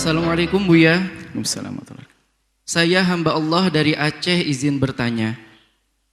Assalamualaikum Buya. Waalaikumsalam. Saya hamba Allah dari Aceh izin bertanya.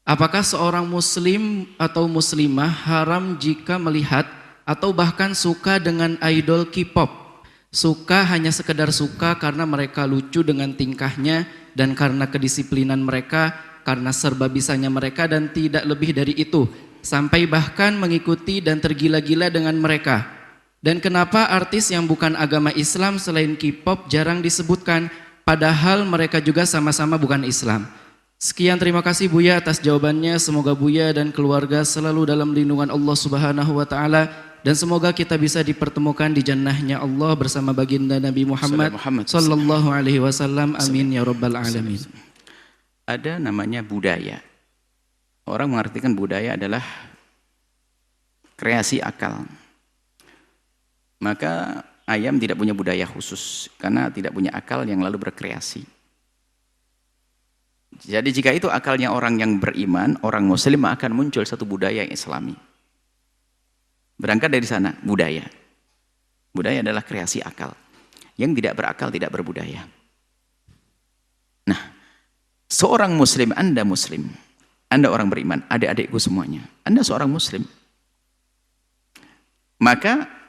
Apakah seorang muslim atau muslimah haram jika melihat atau bahkan suka dengan idol K-pop? Suka hanya sekedar suka karena mereka lucu dengan tingkahnya dan karena kedisiplinan mereka, karena serba bisanya mereka dan tidak lebih dari itu. Sampai bahkan mengikuti dan tergila-gila dengan mereka. Dan kenapa artis yang bukan agama Islam selain K-pop jarang disebutkan, padahal mereka juga sama-sama bukan Islam? Sekian, terima kasih Buya atas jawabannya. Semoga Buya dan keluarga selalu dalam lindungan Allah Subhanahu wa taala dan semoga kita bisa dipertemukan di jannahnya Allah bersama baginda Nabi Muhammad sallallahu alaihi wasallam. Amin ya rabbal alamin. Ada namanya budaya. Orang mengartikan budaya adalah kreasi akal. Maka ayam tidak punya budaya khusus karena tidak punya akal yang lalu berkreasi. Jadi jika itu akalnya orang yang beriman, orang muslim, akan muncul satu budaya yang islami. Berangkat dari sana, budaya. Budaya adalah kreasi akal. Yang tidak berakal tidak berbudaya. Nah, seorang muslim, Anda orang beriman, adik-adikku semuanya, Anda seorang muslim. Maka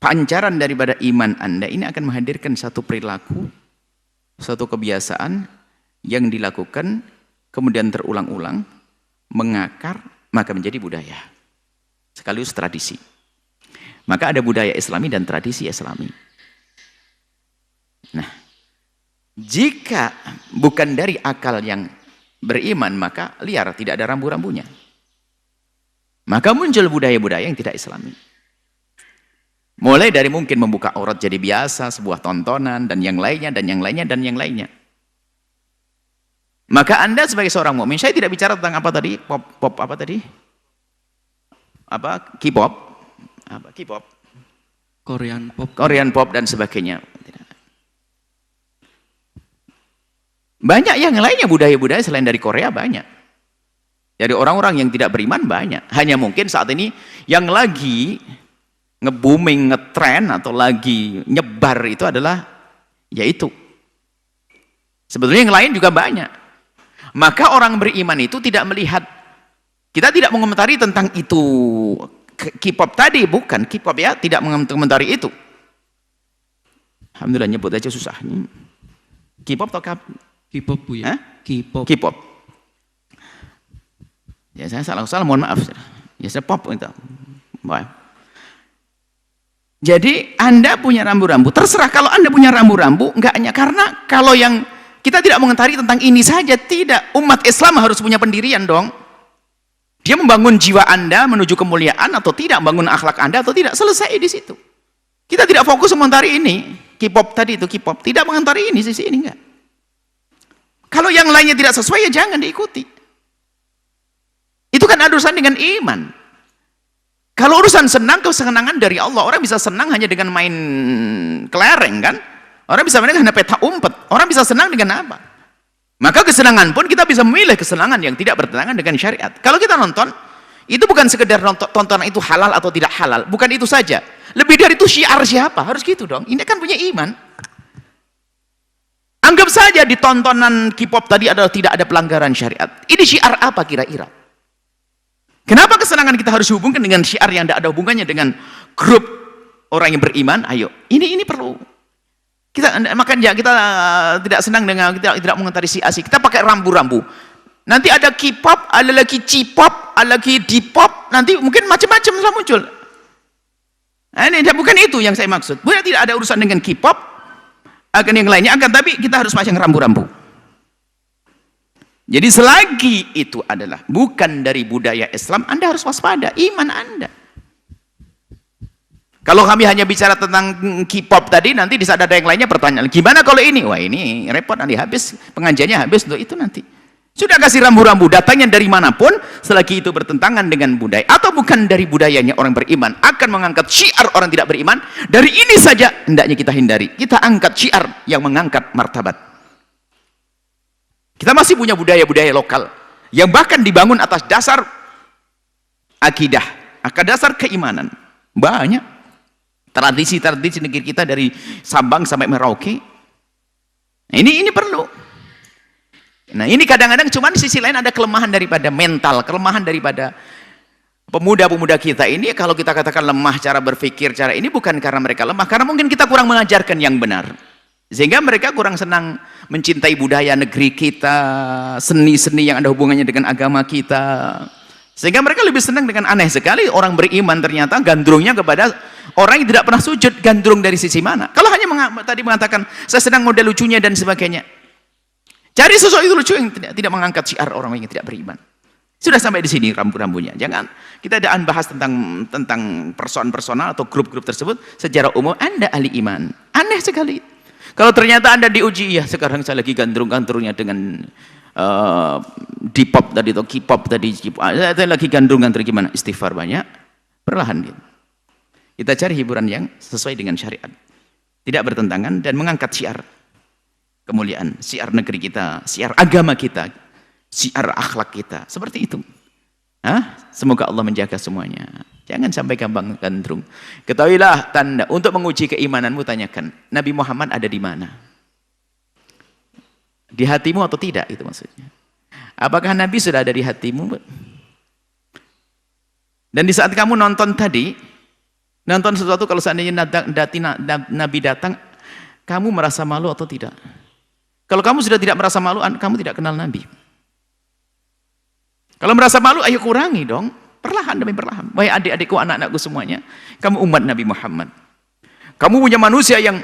pancaran daripada iman Anda ini akan menghadirkan satu perilaku, satu kebiasaan yang dilakukan, kemudian terulang-ulang, mengakar, maka menjadi budaya. Sekaligus tradisi. Maka ada budaya Islami dan tradisi Islami. Nah, jika bukan dari akal yang beriman, maka liar, tidak ada rambu-rambunya. Maka muncul budaya-budaya yang tidak Islami. Mulai dari mungkin membuka aurat jadi biasa, sebuah tontonan, dan yang lainnya, dan yang lainnya, dan yang lainnya. Maka Anda sebagai seorang mukmin, saya tidak bicara tentang apa tadi, pop apa tadi? Apa? K-pop? Apa? K-pop? Korean pop dan sebagainya. Banyak yang lainnya, budaya-budaya selain dari Korea banyak. Dari orang-orang yang tidak beriman banyak. Hanya mungkin saat ini yang lagi nge-booming, nge-trend atau lagi nyebar itu adalah yaitu. Sebetulnya yang lain juga banyak. Maka orang beriman itu tidak melihat, kita tidak mengomentari tentang itu K-pop tadi, bukan K-pop ya, tidak mengomentari itu. Alhamdulillah nyebut aja susah. K-pop atau K-pop Bu ya? K-pop. Ya saya salah, mohon maaf. Ya saya pop itu. Baik. Jadi Anda punya rambu-rambu, terserah kalau Anda punya rambu-rambu, enggak hanya karena kalau yang kita tidak mengetahui tentang ini saja, tidak. Umat Islam harus punya pendirian dong. Dia membangun jiwa Anda menuju kemuliaan atau tidak, membangun akhlak Anda atau tidak, selesai di situ. Kita tidak fokus mengomentari ini, K-pop tadi itu K-pop, tidak mengomentari ini, sisi ini enggak. Kalau yang lainnya tidak sesuai ya jangan diikuti. Itu kan ada urusan dengan iman. Kalau urusan senang, kesenangan dari Allah. Orang bisa senang hanya dengan main kelereng kan? Orang bisa main hanya peta umpet. Orang bisa senang dengan apa? Maka kesenangan pun kita bisa memilih kesenangan yang tidak bertentangan dengan syariat. Kalau kita nonton, itu bukan sekedar tontonan itu halal atau tidak halal. Bukan itu saja. Lebih dari itu syiar siapa? Harus gitu dong. Ini kan punya iman. Anggap saja di tontonan K-pop tadi adalah tidak ada pelanggaran syariat. Ini syiar apa kira-kira? Kenapa kesenangan kita harus dihubungkan dengan syiar yang tidak ada hubungannya dengan grup orang yang beriman? Ayo, ini perlu. Makanya kita tidak senang dengan, kita tidak mengomentari si asik. Kita pakai rambu-rambu. Nanti ada K-pop, ada lagi C-pop, ada lagi D-pop, nanti mungkin macam-macam lah muncul. Nah, ini bukan itu yang saya maksud. Bukan tidak ada urusan dengan K-pop, akan yang lainnya, tapi kita harus pasang rambu-rambu. Jadi selagi itu adalah bukan dari budaya Islam, Anda harus waspada, iman Anda. Kalau kami hanya bicara tentang K-pop tadi, nanti di saat ada yang lainnya pertanyaan, gimana kalau ini? Wah ini repot, nanti habis, pengajiannya habis untuk itu nanti. Sudah kasih rambu-rambu, datangnya dari manapun, selagi itu bertentangan dengan budaya, atau bukan dari budayanya orang beriman, akan mengangkat syiar orang tidak beriman, dari ini saja hendaknya kita hindari. Kita angkat syiar yang mengangkat martabat. Kita masih punya budaya-budaya lokal yang bahkan dibangun atas dasar akidah, atas dasar keimanan. Banyak. Tradisi-tradisi negeri kita dari Sabang sampai Merauke. Nah, ini perlu. Nah, ini kadang-kadang cuman sisi lain ada kelemahan daripada mental, kelemahan daripada pemuda-pemuda kita ini. Kalau kita katakan lemah cara berpikir, cara ini bukan karena mereka lemah, karena mungkin kita kurang mengajarkan yang benar. Sehingga mereka kurang senang mencintai budaya negeri kita, seni-seni yang ada hubungannya dengan agama kita. Sehingga mereka lebih senang dengan aneh sekali orang beriman ternyata gandrungnya kepada orang yang tidak pernah sujud. Gandrung dari sisi mana? Kalau hanya tadi mengatakan saya sedang model lucunya dan sebagainya, cari sosok itu lucu yang tidak mengangkat syiar orang yang tidak beriman. Sudah sampai di sini rambu-rambunya. Jangan kita tidak bahas tentang person-personal atau grup-grup tersebut. Secara umum Anda ahli iman. Aneh sekali kalau ternyata Anda diuji, ya sekarang saya lagi gandrung-gandrungnya dengan D-pop tadi atau K-pop tadi, saya lagi gandrung-gandrung gimana? Istighfar banyak, perlahan gitu. Kita cari hiburan yang sesuai dengan syariat, tidak bertentangan dan mengangkat syiar kemuliaan, syiar negeri kita, syiar agama kita, syiar akhlak kita, seperti itu. Semoga Allah menjaga semuanya. Jangan sampai gampang gandrung. Ketahuilah tanda untuk menguji keimananmu, tanyakan Nabi Muhammad ada di mana? Di hatimu atau tidak, itu maksudnya. Apakah Nabi sudah ada di hatimu? Dan di saat kamu nonton tadi, nonton sesuatu, kalau seandainya Nabi datang, kamu merasa malu atau tidak? Kalau kamu sudah tidak merasa malu, kamu tidak kenal Nabi. Kalau merasa malu, ayo kurangi dong. Perlahan demi perlahan. Wahai adik-adikku, anak-anakku semuanya, kamu umat Nabi Muhammad. Kamu punya manusia yang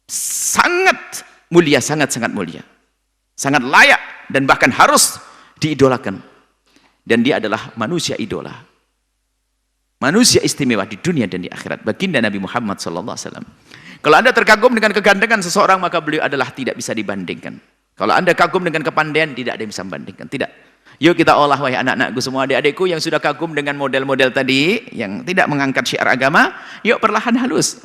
sangat mulia, sangat-sangat mulia. Sangat layak dan bahkan harus diidolakan. Dan dia adalah manusia idola. Manusia istimewa di dunia dan di akhirat. Baginda Nabi Muhammad SAW. Kalau Anda terkagum dengan kegantengan seseorang, maka beliau adalah tidak bisa dibandingkan. Kalau Anda kagum dengan kepandaian, tidak ada yang bisa membandingkan. Tidak. Yuk kita olah, wahai anak-anakku semua, adik-adikku yang sudah kagum dengan model-model tadi, yang tidak mengangkat syiar agama, yuk perlahan halus.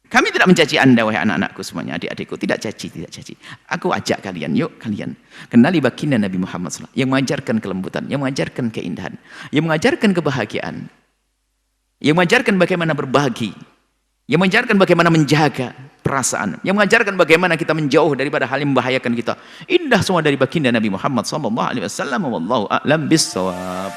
Kami tidak mencaci Anda, wahai anak-anakku semuanya, adik-adikku, tidak caci, tidak caci. Aku ajak kalian, yuk kalian kenali baginda Nabi Muhammad SAW, yang mengajarkan kelembutan, yang mengajarkan keindahan, yang mengajarkan kebahagiaan, yang mengajarkan bagaimana berbagi, yang mengajarkan bagaimana menjaga perasaan, yang mengajarkan bagaimana kita menjauh daripada hal yang membahayakan kita. Indah semua dari baginda Nabi Muhammad SAW. Wallahu a'lam bissawab.